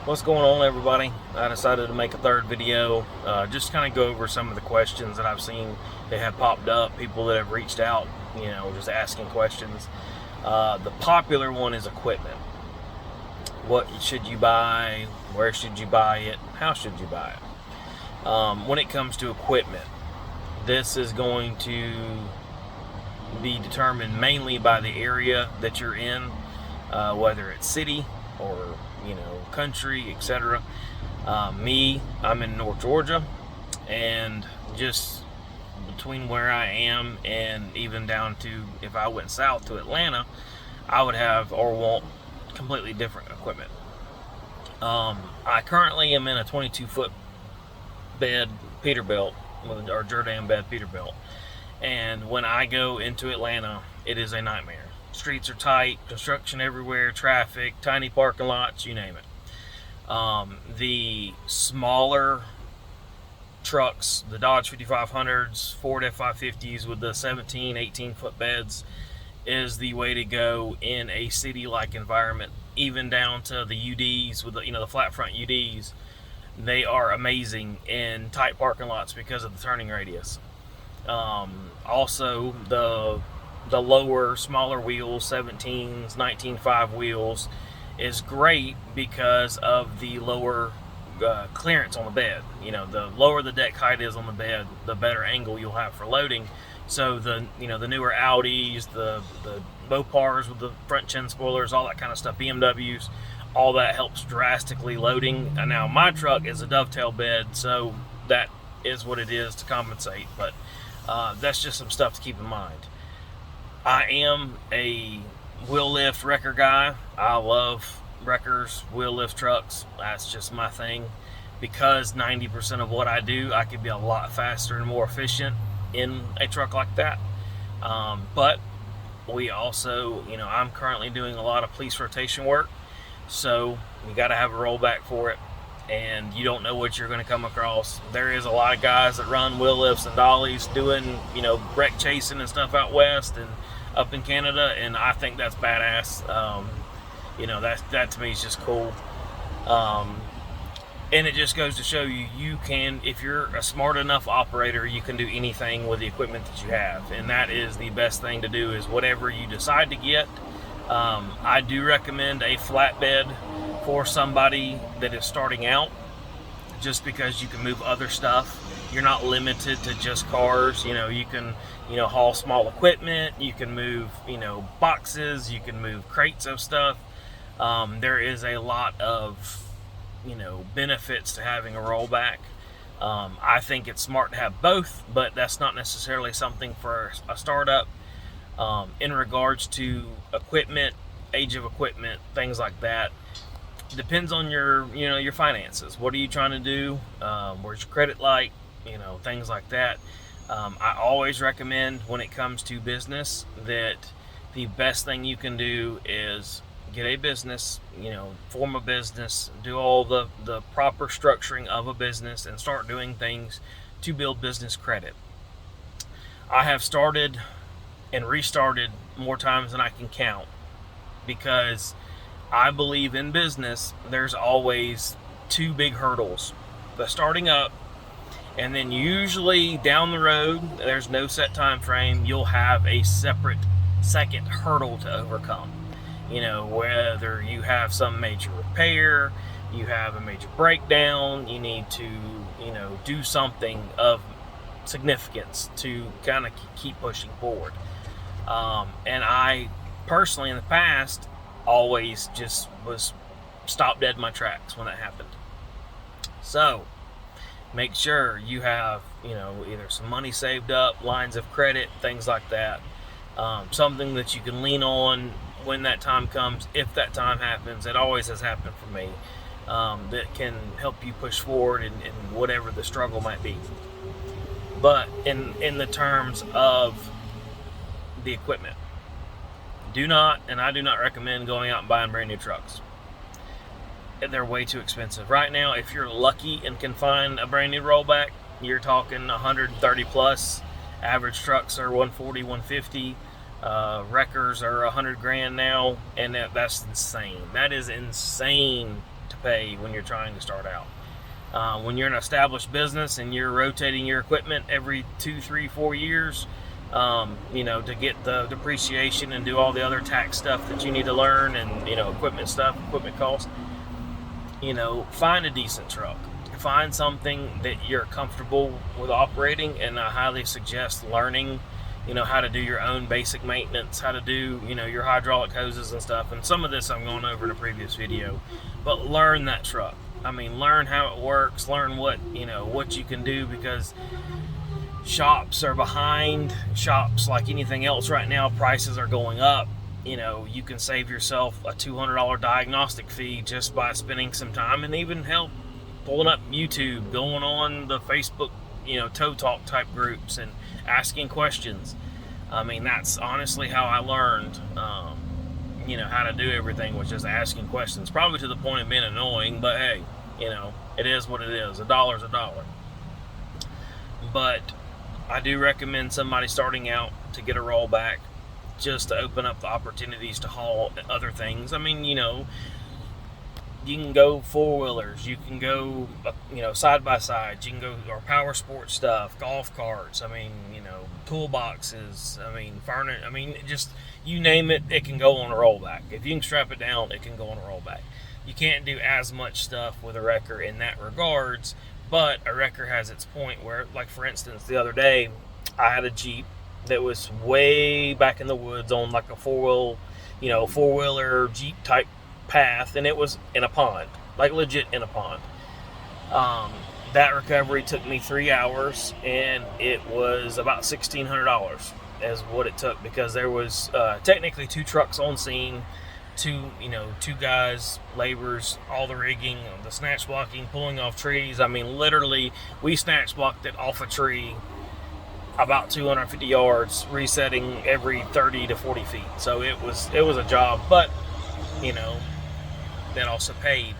What's going on, everybody? I decided to make a third video, just kind of go over some of the questions that I've seen that have popped up, people that have reached out, just asking questions. The popular one is equipment. What should you buy? Where should you buy it? How should you buy it? When it comes to equipment, this is going to be determined mainly by the area that you're in, whether it's city or country, etc. I'm in North Georgia, and just between where I am and even down to if I went south to Atlanta, I would have or want completely different equipment. I currently am in a 22-foot bed Peterbilt, or Jordan bed Peterbilt, and when I go into Atlanta, it is a nightmare. Streets are tight, construction everywhere, traffic, tiny parking lots, you name it. The smaller trucks, the Dodge 5500s, Ford F550s with the 17, 18-foot beds is the way to go in a city-like environment, even down to the UDs with the flat front UDs. They are amazing in tight parking lots because of the turning radius. Also, the lower, smaller wheels, 17s, 19.5 wheels, is great because of the lower clearance on the bed. The lower the deck height is on the bed, the better angle you'll have for loading. So the newer Audis, the Mopars with the front chin spoilers, all that kind of stuff, BMWs, all that helps drastically loading. And now my truck is a dovetail bed, so that is what it is to compensate. But that's just some stuff to keep in mind. I am a wheel lift wrecker guy. I love wreckers, wheel lift trucks. That's just my thing, because 90% of what I do, I could be a lot faster and more efficient in a truck like that. But we also, I'm currently doing a lot of police rotation work, so you got to have a rollback for it, and you don't know what you're going to come across. There is a lot of guys that run wheel lifts and dollies doing, wreck chasing and stuff out west and up in Canada, and I think that's badass. That to me is just cool. And it just goes to show you can, if you're a smart enough operator, you can do anything with the equipment that you have, and that is the best thing to do, is whatever you decide to get. I do recommend a flatbed for somebody that is starting out, just because you can move other stuff. You're not limited to just cars. You can haul small equipment, you can move boxes, you can move crates of stuff. There is a lot of benefits to having a rollback. I think it's smart to have both, but that's not necessarily something for a startup. In regards to equipment, age of equipment, things like that, depends on your finances. What are you trying to do? Where's your credit like? Things like that. I always recommend, when it comes to business, that the best thing you can do is get a business, form a business, do all the proper structuring of a business, and start doing things to build business credit. I have started and restarted more times than I can count, because I believe in business, there's always two big hurdles: the starting up, and then usually down the road, there's no set time frame, you'll have a separate second hurdle to overcome. Whether you have some major repair, you have a major breakdown, you need to, do something of significance to kind of keep pushing forward. And I personally, in the past, always just was stopped dead in my tracks when that happened. So make sure you have, either some money saved up, lines of credit, things like that. Something that you can lean on when that time comes, if that time happens. It always has happened for me. That can help you push forward in whatever the struggle might be. But in the terms of the equipment, I do not recommend going out and buying brand new trucks. They're way too expensive. Right now, if you're lucky and can find a brand new rollback, you're talking 130 plus. Average trucks are 140, 150. Wreckers are $100 grand now, and that's insane. That is insane to to pay when you're trying to start out. When you're an established business and you're rotating your equipment every 2, 3, 4 years, to get the depreciation and do all the other tax stuff that you need to learn, and equipment stuff, equipment costs, find a decent truck. Find something that you're comfortable with operating, and I highly suggest learning how to do your own basic maintenance, how to do your hydraulic hoses and stuff. And some of this I'm going over in a previous video, but learn that truck. Learn how it works, learn what you can do, because shops are behind. Shops, like anything else right now, prices are going up. You can save yourself a $200 diagnostic fee just by spending some time, and even help pulling up YouTube, going on the Facebook, tow talk type groups and asking questions. That's honestly how I learned, how to do everything, was just asking questions, probably to the point of being annoying, but hey, it is what it is. $1's a dollar. But I do recommend somebody starting out to get a rollback, just to open up the opportunities to haul other things. You can go four-wheelers, you can go, side-by-sides, you can go, or power sport stuff, golf carts, toolboxes, furniture, just, you name it, it can go on a rollback. If you can strap it down, it can go on a rollback. You can't do as much stuff with a wrecker in that regards, but a wrecker has its point where, like for instance, the other day, I had a Jeep that was way back in the woods on like a four-wheeler Jeep type path, and it was in a pond, like legit in a pond. That recovery took me 3 hours, and it was about $1,600 as what it took, because there was technically 2 trucks on scene, 2 guys, laborers, all the rigging, the snatch blocking, pulling off trees. Literally, we snatch blocked it off a tree about 250 yards, resetting every 30 to 40 feet. So it was a job, but that also paid.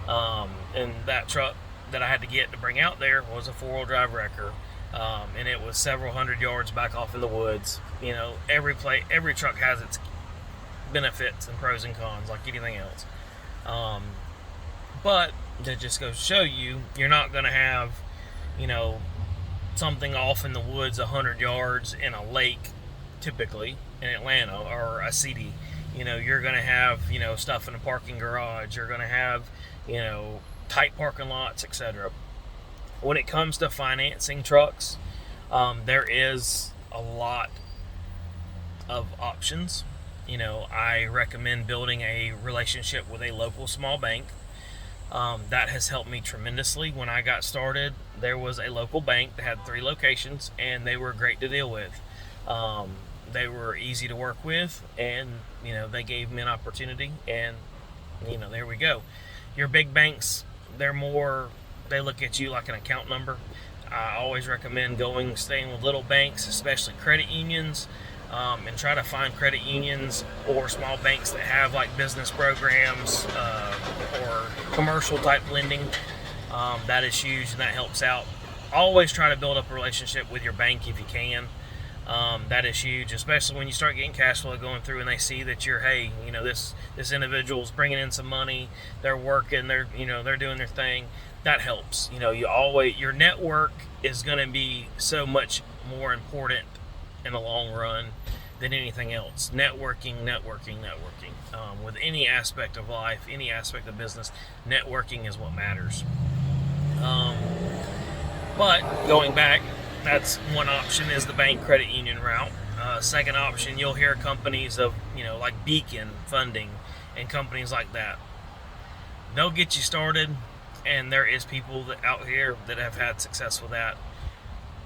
And that truck that I had to get to bring out there was a 4-wheel drive wrecker, and it was several hundred yards back off in the woods. Every truck has its benefits and pros and cons, like anything else. But that just goes to show you, you're not going to have, something off in the woods 100 yards in a lake, typically in Atlanta, or a city. You're going to have, stuff in a parking garage. You're going to have, tight parking lots, etc. When it comes to financing trucks, there is a lot of options. I recommend building a relationship with a local small bank. That has helped me tremendously. When I got started, there was a local bank that had 3 locations, and they were great to deal with. They were easy to work with, and they gave me an opportunity, and there we go. Your big banks, they look at you like an account number. I always recommend staying with little banks, especially credit unions, and try to find credit unions or small banks that have like business programs or commercial type lending. That is huge, and that helps out. Always try to build up a relationship with your bank if you can. That is huge, especially when you start getting cash flow going through, and they see that you're, hey, this individual's bringing in some money, they're working, they're doing their thing. That helps. Your network is going to be so much more important in the long run than anything else. Networking. With any aspect of life, any aspect of business, networking is what matters. But going back, that's one option, is the bank credit union route. Second option, you'll hear companies of, like Beacon Funding and companies like that. They'll get you started, and there is people out here that have had success with that.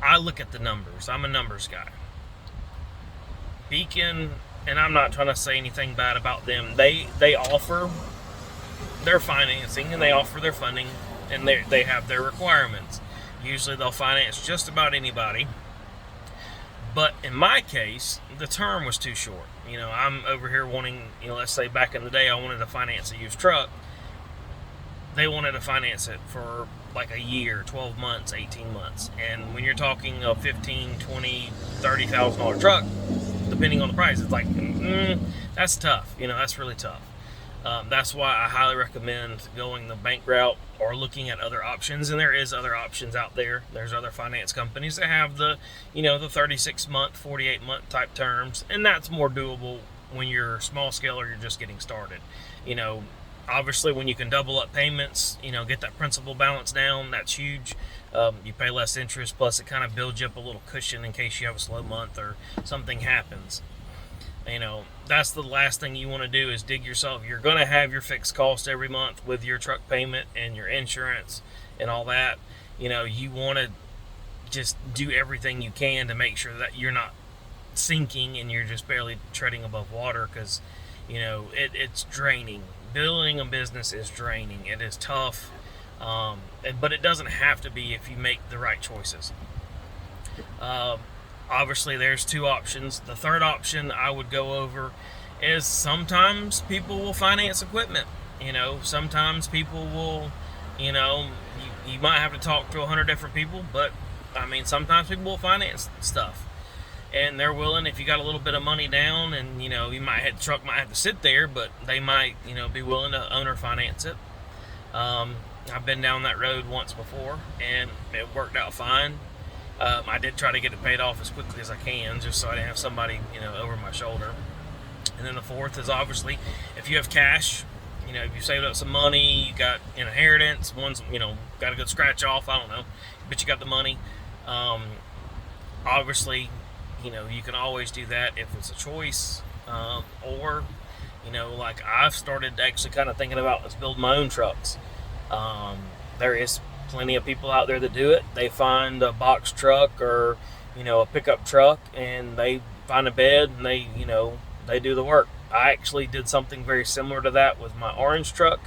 I look at the numbers. I'm a numbers guy. Beacon, and I'm not trying to say anything bad about them, they offer their financing, and they offer their funding, and they have their requirements. Usually they'll finance just about anybody. But in my case, the term was too short. I'm over here wanting, let's say back in the day I wanted to finance a used truck. They wanted to finance it for like a year, 12 months, 18 months. And when you're talking a $15,000, $20,000, $30,000 truck, depending on the price, it's like, that's tough. That's really tough. That's why I highly recommend going the bank route or looking at other options. And there is other options out there. There's other finance companies that have the 36 month, 48 month type terms, and that's more doable when you're small scale or you're just getting started. Obviously when you can double up payments, get that principal balance down, that's huge. You pay less interest, plus it kind of builds you up a little cushion in case you have a slow month or something happens. That's the last thing you want to do is dig yourself. You're going to have your fixed cost every month with your truck payment and your insurance and all that. You want to just do everything you can to make sure that you're not sinking and you're just barely treading above water, because it's draining. Building a business is draining. It is tough, but it doesn't have to be if you make the right choices. Obviously there's two options. The third option I would go over is sometimes people will finance equipment. Sometimes people will, you might have to talk to 100 different people, but sometimes people will finance stuff. And they're willing, if you got a little bit of money down and, the truck might have to sit there, but they might, be willing to owner finance it. I've been down that road once before and it worked out fine. I did try to get it paid off as quickly as I can, just so I didn't have somebody, over my shoulder. And then the fourth is obviously, if you have cash, if you saved up some money, you got an inheritance, one's, got a good scratch off, I don't know, but you got the money. Obviously, you can always do that if it's a choice, or, like I've started actually kind of thinking about, let's build my own trucks. There is plenty of people out there that do it. They find a box truck or a pickup truck and they find a bed and they do the work. I actually did something very similar to that with my orange truck.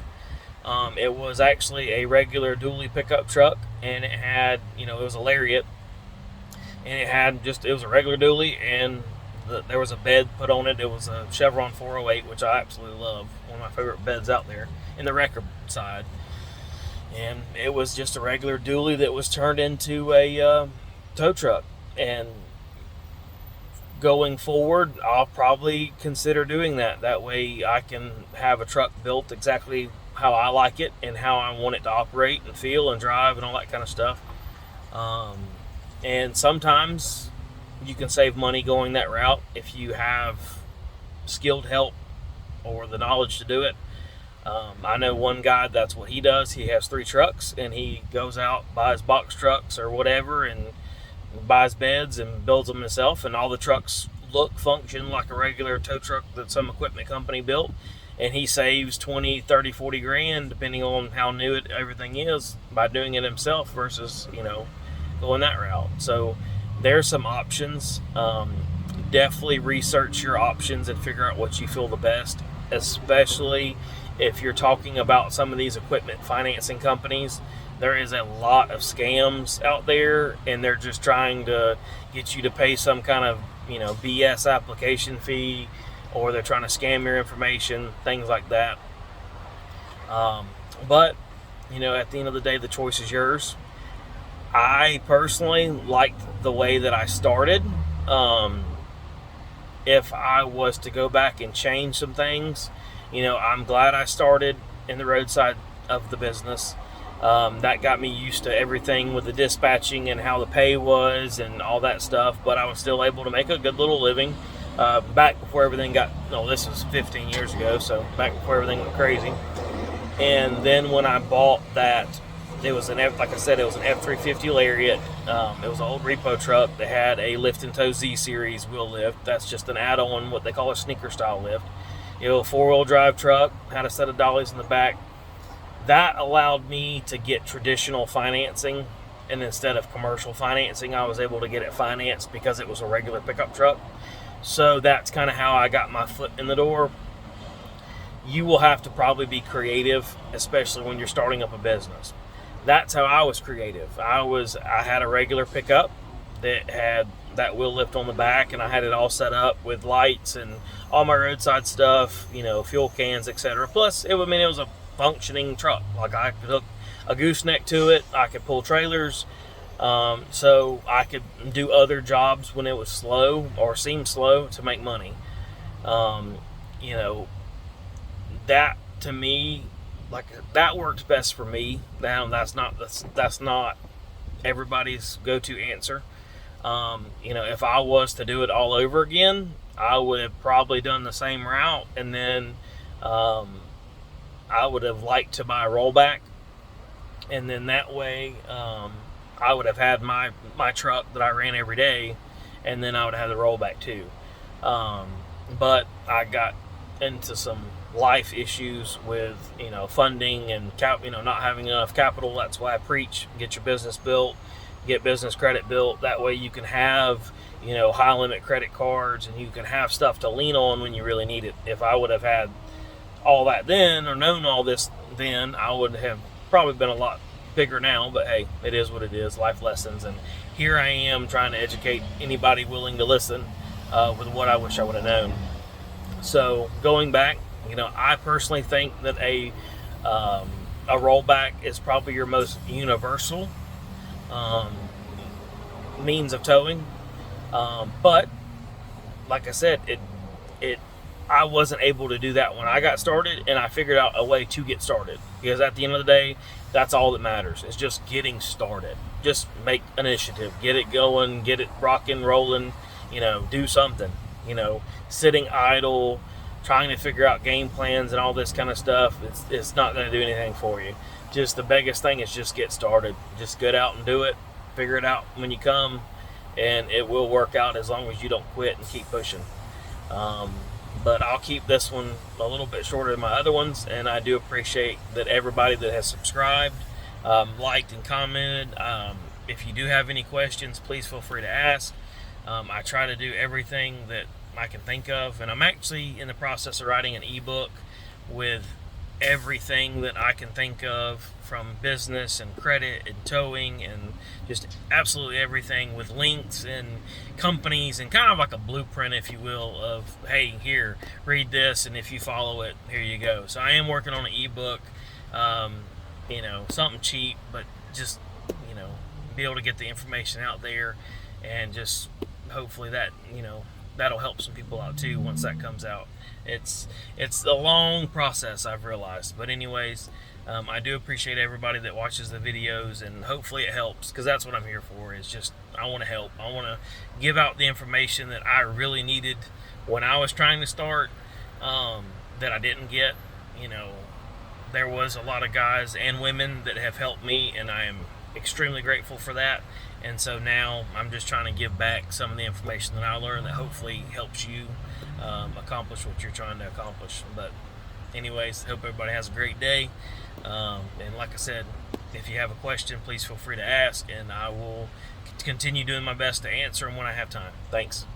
It was actually a regular dually pickup truck, and it had it was a Lariat, and it was a regular dually, and there was a bed put on it. It was a Chevron 408, which I absolutely love, one of my favorite beds out there in the wrecker side. And it was just a regular dually that was turned into a tow truck. And going forward, I'll probably consider doing that. That way I can have a truck built exactly how I like it and how I want it to operate and feel and drive and all that kind of stuff. And sometimes you can save money going that route if you have skilled help or the knowledge to do it. I know one guy, that's what he does. He has 3 trucks, and he goes out, buys box trucks or whatever, and buys beds and builds them himself. And all the trucks function like a regular tow truck that some equipment company built. And he saves 20, 30, 40 grand, depending on how new everything is, by doing it himself versus, going that route. So there's some options. Definitely research your options and figure out what you feel the best, especially if you're talking about some of these equipment financing companies. There is a lot of scams out there, and they're just trying to get you to pay some kind of, BS application fee, or they're trying to scam your information, things like that. But, at the end of the day, the choice is yours. I personally liked the way that I started. If I was to go back and change some things, I'm glad I started in the roadside of the business. That got me used to everything with the dispatching and how the pay was and all that stuff, but I was still able to make a good little living back before everything this was 15 years ago, so back before everything went crazy. And then when I bought that, it was like I said, it was an F350 Lariat. It was an old repo truck that had a lift and tow Z series wheel lift. That's just an add-on, what they call a sneaker style lift. A 4-wheel drive truck, had a set of dollies in the back. That allowed me to get traditional financing, and instead of commercial financing, I was able to get it financed because it was a regular pickup truck. So that's kind of how I got my foot in the door. You will have to probably be creative, especially when you're starting up a business. That's how I was creative. I had a regular pickup that had that wheel lift on the back, and I had it all set up with lights and all my roadside stuff, fuel cans, etc. Plus, it was a functioning truck. Like, I could hook a gooseneck to it. I could pull trailers, so I could do other jobs when it was slow or seemed slow to make money. That to me, like, that works best for me. Now that's not everybody's go-to answer. If I was to do it all over again, I would have probably done the same route, and then I would have liked to buy a rollback, and then that way I would have had my truck that I ran every day, and then I would have the rollback too. But I got into some life issues with funding and not having enough capital. That's why I preach: get your business built, get business credit built. That way you can have high limit credit cards, and you can have stuff to lean on when you really need it. If I would have had all that then, or known all this then, I would have probably been a lot bigger now. But hey, it is what it is, life lessons. And here I am trying to educate anybody willing to listen with what I wish I would have known. So going back, I personally think that a rollback is probably your most universal means of towing. But like I said, I wasn't able to do that when I got started, and I figured out a way to get started, because at the end of the day, that's all that matters. It's just getting started. Just make initiative, get it going, get it rocking, rolling, do something. Sitting idle, trying to figure out game plans and all this kind of stuff, it's not going to do anything for you. Just the biggest thing is just get started. Just get out and do it. Figure it out when you come, and it will work out as long as you don't quit and keep pushing. But I'll keep this one a little bit shorter than my other ones, and I do appreciate that everybody that has subscribed, liked, and commented. If you do have any questions, please feel free to ask. I try to do everything that I can think of, and I'm actually in the process of writing an ebook with everything that I can think of, from business and credit and towing and just absolutely everything, with links and companies and kind of like a blueprint, if you will, of, hey, here, read this, and if you follow it, here you go. So I am working on an ebook, something cheap, but just be able to get the information out there, and just hopefully that that'll help some people out too once that comes out. It's a long process, I've realized, but anyways, I do appreciate everybody that watches the videos, and hopefully it helps, because that's what I'm here for. Is just, I want to help. I want to give out the information that I really needed when I was trying to start, that I didn't get. There was a lot of guys and women that have helped me, and I am extremely grateful for that. And so now I'm just trying to give back some of the information that I learned that hopefully helps you accomplish what you're trying to accomplish. But anyways, hope everybody has a great day. And like I said, if you have a question, please feel free to ask, and I will continue doing my best to answer them when I have time. Thanks.